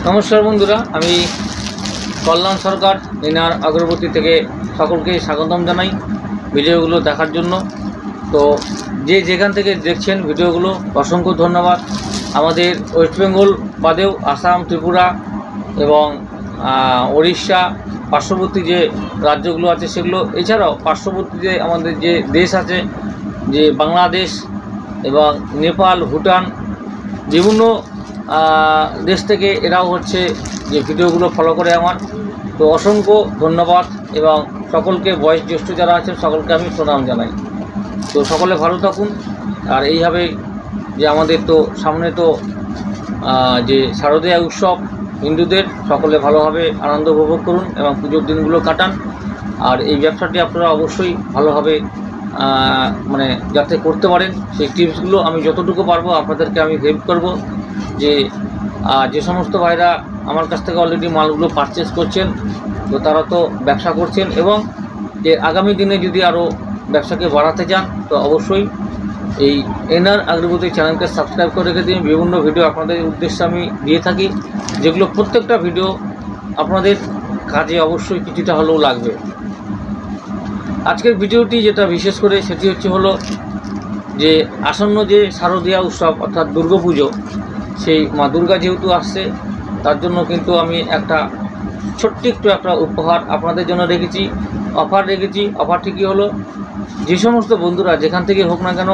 नमस्कार बंधुरा आमी कल्याण सरकार इनार अगरबत्ती থেকে সকলকে স্বাগতম জানাই ভিডিওগুলো দেখার জন্য। তো যে যেখান থেকে দেখছেন ভিডিওগুলো অসংখ্য ধন্যবাদ। আমাদের ওয়েস্ট বেঙ্গল বাদেও আসাম, ত্রিপুরা এবং ওড়িশা পার্শ্ববর্তী যে রাজ্যগুলো আছে সেগুলো, এছাড়াও পার্শ্ববর্তী যে আমাদের যে দেশ আছে, যে বাংলাদেশ এবং নেপাল, ভুটান, বিভিন্ন দেশ থেকে এরাও হচ্ছে যে ভিডিওগুলো ফলো করে আমার। তো অসংখ্য ধন্যবাদ এবং সকলকে বয়োজ্যেষ্ঠ যারা আছেন সকলকে আমি প্রণাম জানাই। তো সকলে ভালো থাকুন। আর এইভাবে যে আমাদের তো সামনে তো যে শারদীয়া উৎসব হিন্দুদের, সকলে ভালোভাবে আনন্দ উপভোগ করুন এবং পুজোর দিনগুলো কাটান। আর এই ব্যবসাটি আপনারা অবশ্যই ভালোভাবে মানে যাতে করতে পারেন সেই টিপসগুলো আমি যতটুকু পারবো আপনাদেরকে আমি হেল্প করব। যে সমস্ত ভাইরা আমার কাছ থেকে অলরেডি মালগুলো পারচেস করছেন, তো তারা তো ব্যবসা করছেন এবং যে আগামী দিনে যদি আরও ব্যবসাকে বাড়াতে চান তো অবশ্যই এই এনআর আগ্রবতী চ্যানেলকে সাবস্ক্রাইব করে রেখে দিন। বিভিন্ন ভিডিও আপনাদের উদ্দেশ্যে আমি দিয়ে থাকি, যেগুলো প্রত্যেকটা ভিডিও আপনাদের কাজে অবশ্যই কিছুটা হলেও লাগবে। আজকের ভিডিওটি যেটা বিশেষ করে সেটি হলো যে আসন্ন যে শারদীয়া উৎসব অর্থাৎ দুর্গাপুজো, সেই মা দুর্গা যেহেতু আসছে তার জন্য কিন্তু আমি একটা ছোট্ট একটু একটা উপহার আপনাদের জন্য রেখেছি, অফার রেখেছি। অফারটি কী হলো, যে সমস্ত বন্ধুরা যেখান থেকে হোক না কেন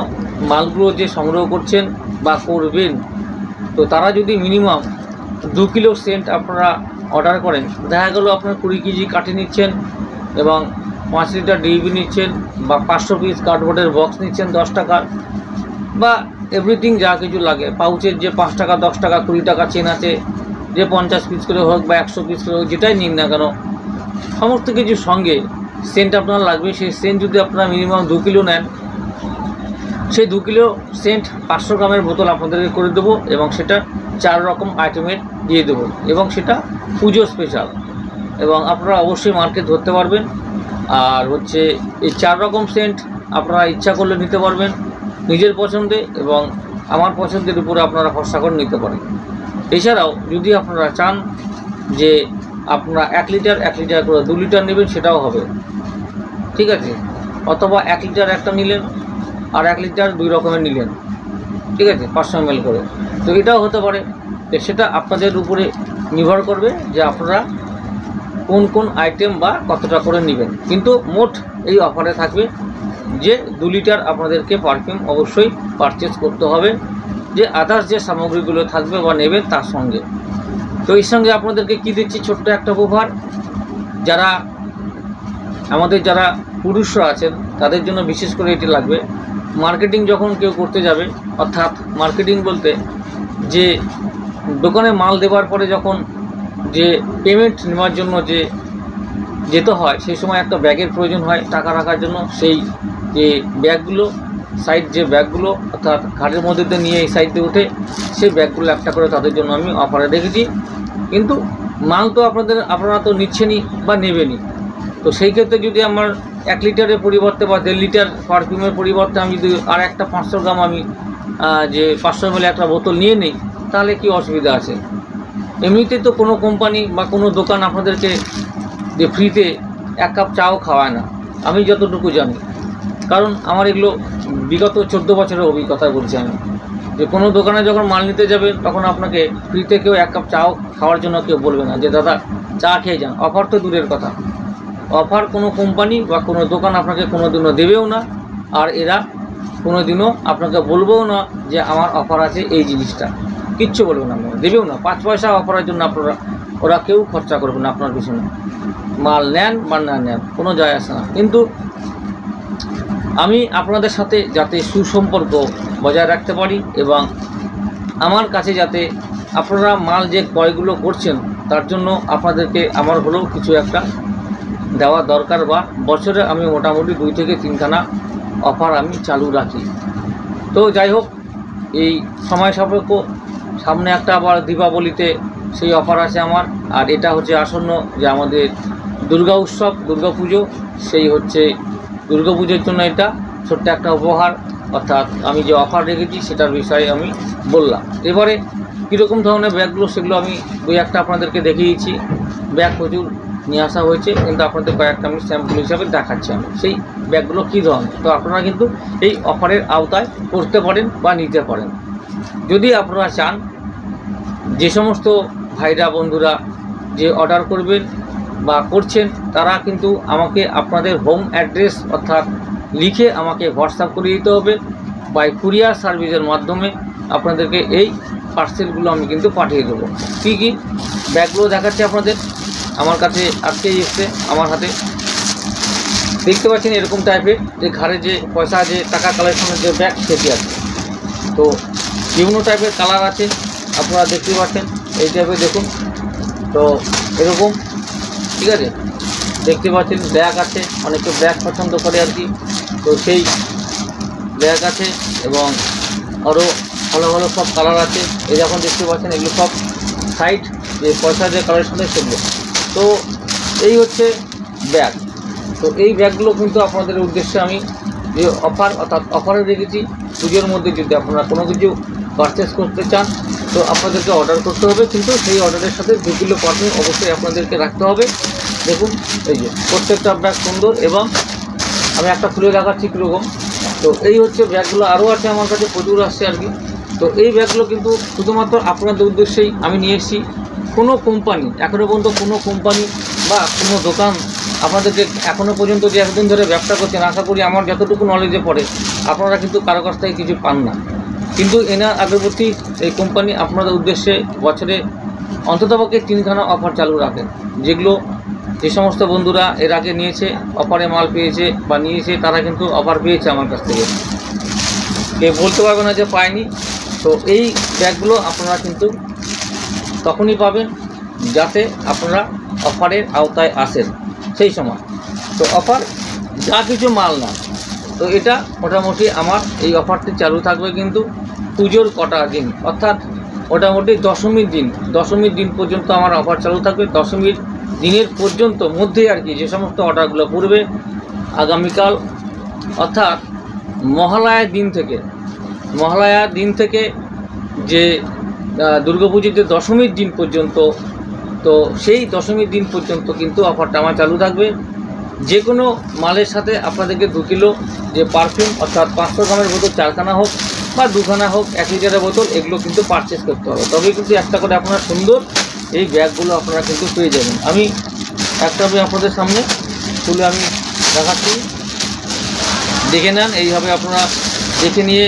মালগুলো যে সংগ্রহ করছেন বা করবেন, তো তারা যদি মিনিমাম 2 কিলো সেন্ট আপনারা অর্ডার করেন, দেখা গেলো আপনার 20 কেজি কাঠি নিচ্ছেন এবং 5 লিটার ডিবি নিচ্ছেন বা 500 পিস কার্ডবোর্ডের বক্স নিচ্ছেন 10 টাকার, বা এভরিথিং যা কিছু লাগে, পাউচের যে 5 টাকা, 10 টাকা, 20 টাকা চেন আছে, যে 50 পিস করে হোক বা 100 পিস করে হোক, যেটাই নিন না কেন সমস্ত কিছুর সঙ্গে সেন্ট আপনার লাগবে। সেই সেন্ট যদি আপনারা মিনিমাম 2 কিলো নেন, সেই 2 কিলো সেন্ট 500 গ্রামের বোতল আপনাদেরকে করে দেবো এবং সেটা 4 রকম আইটেমের দিয়ে দেবো এবং সেটা পুজো স্পেশাল। এবং আপনারা অবশ্যই মার্কেট ধরতে পারবেন। আর হচ্ছে এই 4 রকম সেন্ট আপনারা ইচ্ছা করলে নিতে পারবেন নিজের পছন্দে এবং আমার পছন্দের উপরে আপনারা ভরসা করে নিতে পারেন। এছাড়াও যদি আপনারা চান যে আপনারা 1 লিটার 1 লিটার করে 2 লিটার নেবেন, সেটাও হবে, ঠিক আছে। অথবা 1 লিটার একটা নিলেন আর 1 লিটার 2 রকমের নিলেন, ঠিক আছে, 500 ml করে, তো এটাও হতে পারে। সেটা আপনাদের উপরে নির্ভর করবে যে আপনারা কোন কোন আইটেম বা কতটা করে নেবেন। কিন্তু মোট এই অফারে থাকবে যে 2 লিটার আপনাদেরকে পারফিউম অবশ্যই পারচেস করতে হবে, যে আদার্স যে সামগ্রীগুলো থাকবে বা নেবেন তার সঙ্গে। তো এর সঙ্গে আপনাদেরকে কী দিচ্ছি, ছোট্ট একটা উপহার। যারা আমাদের যারা পুরুষরা আছেন তাদের জন্য বিশেষ করে এটি লাগবে। মার্কেটিং যখন কেউ করতে যাবে, অর্থাৎ মার্কেটিং বলতে যে দোকানে মাল দেওয়ার পরে যখন যে পেমেন্ট নেওয়ার জন্য যে যেতে হয়, সেই সময় একটা ব্যাগের প্রয়োজন হয় টাকা রাখার জন্য। সেই যে ব্যাগগুলো, সাইড যে ব্যাগগুলো অর্থাৎ ঘাটের মধ্যে দিয়ে নিয়ে এই সাইড দিয়ে উঠে সেই ব্যাগগুলো একটা করে তাদের জন্য আমি অফারে রেখেছি। কিন্তু মাল তো আপনারা তো নিচ্ছেনই বা নেবেনই। তো সেই ক্ষেত্রে যদি আমার 1 লিটারের পরিবর্তে বা 1.5 লিটার পারফিউমের পরিবর্তে আমি যদি আর একটা 500 গ্রাম আমি যে 500 ml একটা বোতল নিয়ে নিই, তাহলে কি অসুবিধা আছে? এমনিতে তো কোনো কোম্পানি বা কোনো দোকান আপনাদেরকে যে ফ্রিতে 1 কাপ চাও খাওয়ায় না, আমি যতটুকু জানি। কারণ আমার এগুলো বিগত 14 বছরের অভিজ্ঞতা বলছি আমি, যে কোনো দোকানে যখন মাল নিতে যাবে তখন আপনাকে ফ্রিতে কেউ 1 কাপ চাও খাওয়ার জন্য কেউ বলবে না যে দাদা চা খেয়ে যান। অফার তো দূরের কথা, অফার কোনো কোম্পানি বা কোনো দোকান আপনাকে কোনো দিনও দেবেও না। আর এরা কোনো দিনও আপনাকে বলবেও না যে আমার অফার আছে এই জিনিসটা, কিচ্ছু বলবে না, দেবেও না। 5 পয়সা অফারের জন্য ওরা কেউ খরচা করবে না আপনার পিছনে। মাল নেন বা না নেন কোনো যায় আসে না। কিন্তু আমি আপনাদের সাথে যাতে সুসম্পর্ক বজায় রাখতে পারি এবং আমার কাছে যাতে আপনারা মাল যে ক্রয়গুলো করছেন তার জন্য আপনাদেরকে আমার হলেও কিছু একটা দেওয়া দরকার, বা বছরে আমি মোটামুটি 2 থেকে 3খানা অফার আমি চালু রাখি। তো যাই হোক, এই সময় সাপেক্ষ সামনে একটা আবার দীপাবলিতে সেই অফার আছে আমার। আর এটা হচ্ছে আসন্ন যে আমাদের দুর্গা উৎসব, দুর্গা পুজো, সেই হচ্ছে দুর্গা পুজোর জন্য এটা ছোট্ট একটা উপহার। অর্থাৎ আমি যে অফার রেখেছি সেটার বিষয়ে আমি বললাম। এবারে কীরকম ধরনের ব্যাগগুলো সেগুলো আমি দুই একটা আপনাদেরকে দেখিয়েছি। ব্যাগ প্রচুর নিয়ে আসা হয়েছে, কিন্তু আপনাদের কয়েকটা আমি স্যাম্পল হিসাবে দেখাচ্ছি আমি সেই ব্যাগগুলো কী ধরনের। তো আপনারা কিন্তু এই অফারের আওতায় করতে পারেন বা নিতে পারেন। যদি আপনারা চান, যে সমস্ত ভাইরা বন্ধুরা যে অর্ডার করবেন বা করছেন, তারা কিন্তু আমাকে আপনাদের হোম অ্যাড্রেস অর্থাৎ লিখে আমাকে হোয়াটসঅ্যাপ করে দিতে হবে। বাই কুরিয়ার সার্ভিসের মাধ্যমে আপনাদেরকে এই পার্সেলগুলো আমি কিন্তু পাঠিয়ে দেবো। কী কী ব্যাগগুলো দেখাচ্ছি আপনাদের। আমার কাছে আজকেই এসছে আমার হাতে, দেখতে পাচ্ছেন এরকম টাইপের যে ঘাড়ে যে পয়সা যে টাকা কালেকশনের যে ব্যাগ সেটি আছে। তো বিভিন্ন টাইপের কালার আছে, আপনারা দেখতে পাচ্ছেন এই টাইপের দেখুন। তো এরকম ঠিক আছে, দেখতে পাচ্ছেন ব্যাগ আছে, অনেকে ব্যাগ পছন্দ করে আর কি। তো সেই ব্যাগ আছে এবং আরও ভালো ভালো সব কালার আছে। এই যখন দেখতে পাচ্ছেন এগুলো সব সাইড যে পয়সা যে কালেকশনের সেগুলো। তো এই হচ্ছে ব্যাগ। তো এই ব্যাগগুলো কিন্তু আপনাদের উদ্দেশ্যে আমি যে অফার অর্থাৎ অফারে রেখেছি। পুজোর মধ্যে যদি আপনারা কোনো কিছু পারচেস করতে চান তো আপনাদেরকে অর্ডার করতে হবে, কিন্তু সেই অর্ডারের সাথে 2 কিলো পারফিউম অবশ্যই আপনাদেরকে রাখতে হবে। দেখুন এই যে প্রত্যেকটা ব্যাগ সুন্দর, এবং আমি একটা খুলে দেখাচ্ছি কীরকম। তো এই হচ্ছে ব্যাগগুলো, আরও আছে আমার কাছে, প্রচুর আসছে আর কি। তো এই ব্যাগগুলো কিন্তু শুধুমাত্র আপনাদের উদ্দেশ্যেই আমি নিয়ে এসেছি। কোনো কোম্পানি এখনও পর্যন্ত কোনো কোম্পানি বা কোনো দোকান আপনাদেরকে এখনও পর্যন্ত যে একদিন ধরে ব্যবসা করছেন, আশা করি আমার যতটুকু নলেজে পড়ে আপনারা কিন্তু কারো কাছ থেকে কিছু পান না। কিন্তু এনার আগরবাতি এই কোম্পানি আপনাদের উদ্দেশ্যে বছরে অন্ততপক্ষে 3খানা অফার চালু রাখেন, যেগুলো যে সমস্ত বন্ধুরা এর আগে নিয়েছে, অফারে মাল পেয়েছে বা নিয়েছে, তারা কিন্তু অফার পেয়েছে আমার কাছ থেকে, কেউ বলতে পারবে না যে পায়নি। তো এই ব্যাগগুলো আপনারা কিন্তু তখনই পাবেন যাতে আপনারা অফারের আওতায় আসেন সেই সময়। তো অফার যা কিছু মাল না, তো এটা মোটামুটি আমার এই অফারটি চালু থাকবে কিন্তু পুজোর কটা দিন, অর্থাৎ মোটামুটি দশমীর দিন পর্যন্ত আমার অফার চালু থাকবে। দশমীর দিনের পর্যন্ত মধ্যে আর কি যে সমস্ত অর্ডারগুলো পড়বে আগামীকাল অর্থাৎ মহালয়ার দিন থেকে যে দুর্গাপুজোর যে দশমীর দিন পর্যন্ত, তো সেই দশমীর দিন পর্যন্ত কিন্তু অফারটা আমার চালু থাকবে। যে কোনো মালের সাথে আপনাদেরকে 2 কিলো যে পারফিউম অর্থাৎ 500 গ্রামের বোতল 4খানা হোক বা 2খানা হোক 1 লিটারের বোতল, এগুলো কিন্তু পারচেস করতে হবে, তবে কিন্তু একটা করে আপনারা সুন্দর এই ব্যাগগুলো আপনারা কিন্তু পেয়ে যাবেন। আমি একটা আপনাদের সামনে তুলে আমি দেখাচ্ছি, দেখে নেন। এইভাবে আপনারা দেখে নিয়ে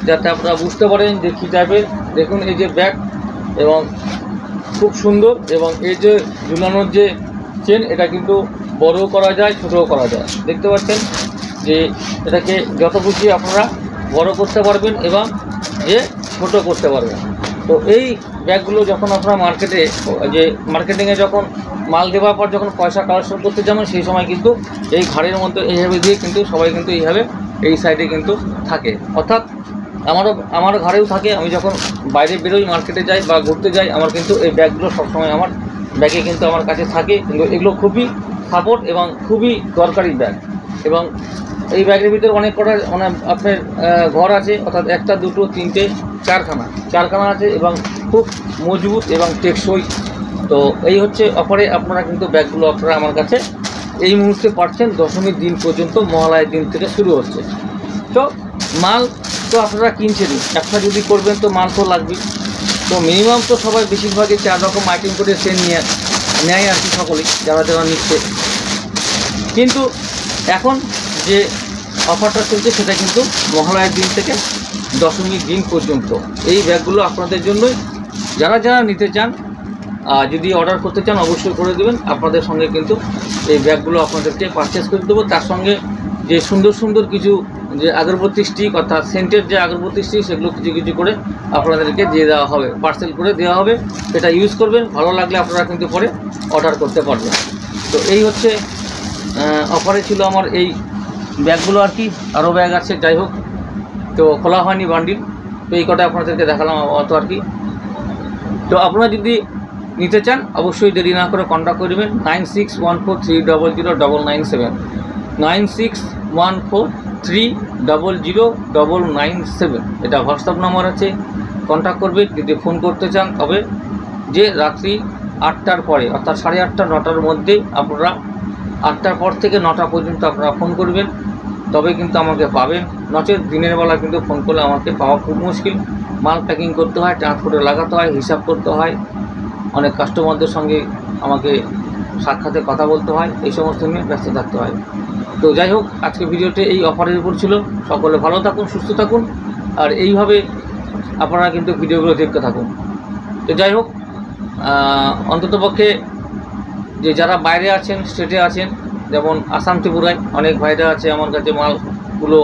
যাতে আপনারা বুঝতে পারেন যে কী টাইপের। দেখুন এই যে ব্যাগ, এবং খুব সুন্দর, এবং এই যে ঝুলানোর যে চেন, এটা কিন্তু বড়ও করা যায় ছোটও করা যায়। দেখতে পাচ্ছেন যে এটাকে যত খুশি আপনারা বড় করতে পারবেন এবং যে ছোট করতে পারবেন। তো এই ব্যাগগুলো যখন আপনারা মার্কেটিংয়ে যখন মাল দেওয়ার পর যখন পয়সা কালেকশন করতে যাবেন, সেই সময় কিন্তু এই ঘাড়ের মধ্যে এইভাবে দিয়ে কিন্তু সবাই কিন্তু এইভাবে এই সাইডে কিন্তু থাকে, অর্থাৎ আমার ঘাড়েও থাকে। আমি যখন বাইরে বেরোই, মার্কেটে যাই বা ঘুরতে যাই, আমার কিন্তু এই ব্যাগগুলো সবসময় আমার ব্যাগে কিন্তু আমার কাছে থাকে। কিন্তু এগুলো খুবই সাপোর্ট এবং খুবই দরকারি ব্যাগ। এবং এই ব্যাগের ভিতরে অনেক আপনার ঘর আছে, অর্থাৎ 1, 2, 3, 4খানা আছে, এবং খুব মজবুত এবং টেকসই। তো এই হচ্ছে অফারে আপনারা কিন্তু ব্যাগগুলো আপনারা আমার কাছে এই মুহূর্তে পাচ্ছেন। দশমীর দিন পর্যন্ত, মহালয়ার দিন থেকে শুরু হচ্ছে। তো মাল তো আপনারা কিনছেনই, ব্যবসা যদি করবেন তো মাল তো লাগবেই। তো মিনিমাম তো সবাই বেশিরভাগই 4 রকম আইটেম করে সেল নেয় আর কি, সকলেই যারা নিচ্ছে। কিন্তু এখন যে অফারটা চলছে সেটা কিন্তু মহালয়ার দিন থেকে দশমীর দিন পর্যন্ত। এই ব্যাগগুলো আপনাদের জন্যই, যারা নিতে চান, যদি অর্ডার করতে চান অবশ্যই করে দেবেন। আপনাদের সঙ্গে কিন্তু এই ব্যাগগুলো আপনাদেরকে পারচেস করে দেবো। তার সঙ্গে যে সুন্দর কিছু যে আগরবাতি স্টিক অর্থাৎ সেন্টের যে আগরবাতি স্টিক, সেগুলো কিছু করে আপনাদেরকে দিয়ে দেওয়া হবে, পার্সেল করে দেওয়া হবে। এটা ইউজ করবেন, ভালো লাগলে আপনারা কিন্তু পরে অর্ডার করতে পারবেন। তো এই হচ্ছে অফারে ছিল আমার এই ব্যাগগুলো আর কি। আরও ব্যাগ আছে, যাই হোক, তো খোলা হয়নি বান্ডিল। তো এই কটা আপনাদেরকে দেখালাম অত আর কি। তো আপনারা যদি নিতে চান অবশ্যই দেরি না করে কন্ট্যাক্ট করবেন 9614300997 9614300997। এটা হোয়াটসঅ্যাপ নাম্বার আছে। কন্ট্যাক্ট করবেন। যদি ফোন করতে চান তবে যে রাত্রি 8টার পরে, অর্থাৎ 8:30 9টার মধ্যে আপনারা 8টার পর থেকে 9টা পর্যন্ত আপনারা ফোন করবেন, তবে কিন্তু আমাকে পাবেন। নচেত দিনের বেলা কিন্তু ফোন করলে আমাকে পাওয়া খুব মুশকিল। মাল প্যাকিং করতে হয়, ট্রান্সপোর্টে লাগাতে হয়, হিসাব করতে হয়, অনেক কাস্টমারদের সঙ্গে আমাকে সাক্ষাতে কথা বলতে হয়, এই সমস্ত নিয়ে ব্যস্ত থাকতে হয়। তো যাই হোক, আজকে ভিডিওটি এই অফারের উপর ছিল। সকলে ভালো থাকুন, সুস্থ থাকুন, আর এইভাবে আপনারা কিন্তু ভিডিওগুলো দেখতে থাকুন। তো যাই হোক, অন্ততপক্ষে যে যারা বাইরে আছেন, স্টেটে আছেন, যেমন আসাম ত্রিপুরায় অনেক ভাইরা আছে আমার কাছে মালগুলো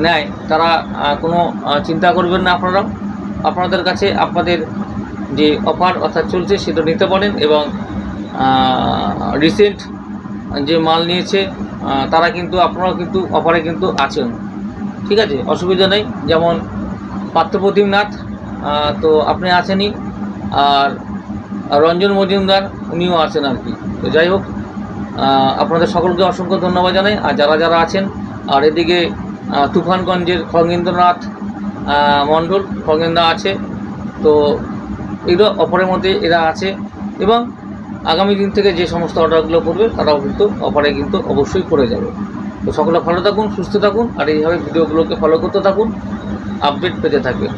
নেয়, তারা কোনো চিন্তা করবেন না। আপনাদের কাছে আপনাদের যে অফার অর্থাৎ চলছে সেটা নিতে পারেন, এবং রিসেন্ট যে মাল নিয়েছে তারা কিন্তু আপনারাও কিন্তু অফারে কিন্তু আছেন, ঠিক আছে, অসুবিধা নেই। যেমন পার্থপ্রতিম নাথ, তো আপনি আছেনই, আর রঞ্জন মজুমদার উনিও আছেন আর কি। তো যাই হোক, আপনাদের সকলকে অসংখ্য ধন্যবাদ জানাই। আর যারা আছেন, আর এদিকে তুফানগঞ্জের খগেন্দ্রনাথ মণ্ডল, খগেন্দা আছে, তো এগুলো অফারের মধ্যে এরা আছে, এবং আগামী দিন থেকে যে সমস্ত অর্ডারগুলো করবে তারাও কিন্তু অফারে কিন্তু অবশ্যই করে যাবে। তো সকলে ভালো থাকুন, সুস্থ থাকুন, আর এইভাবে ভিডিওগুলোকে ফলো করতে থাকুন, আপডেট পেতে থাকবেন।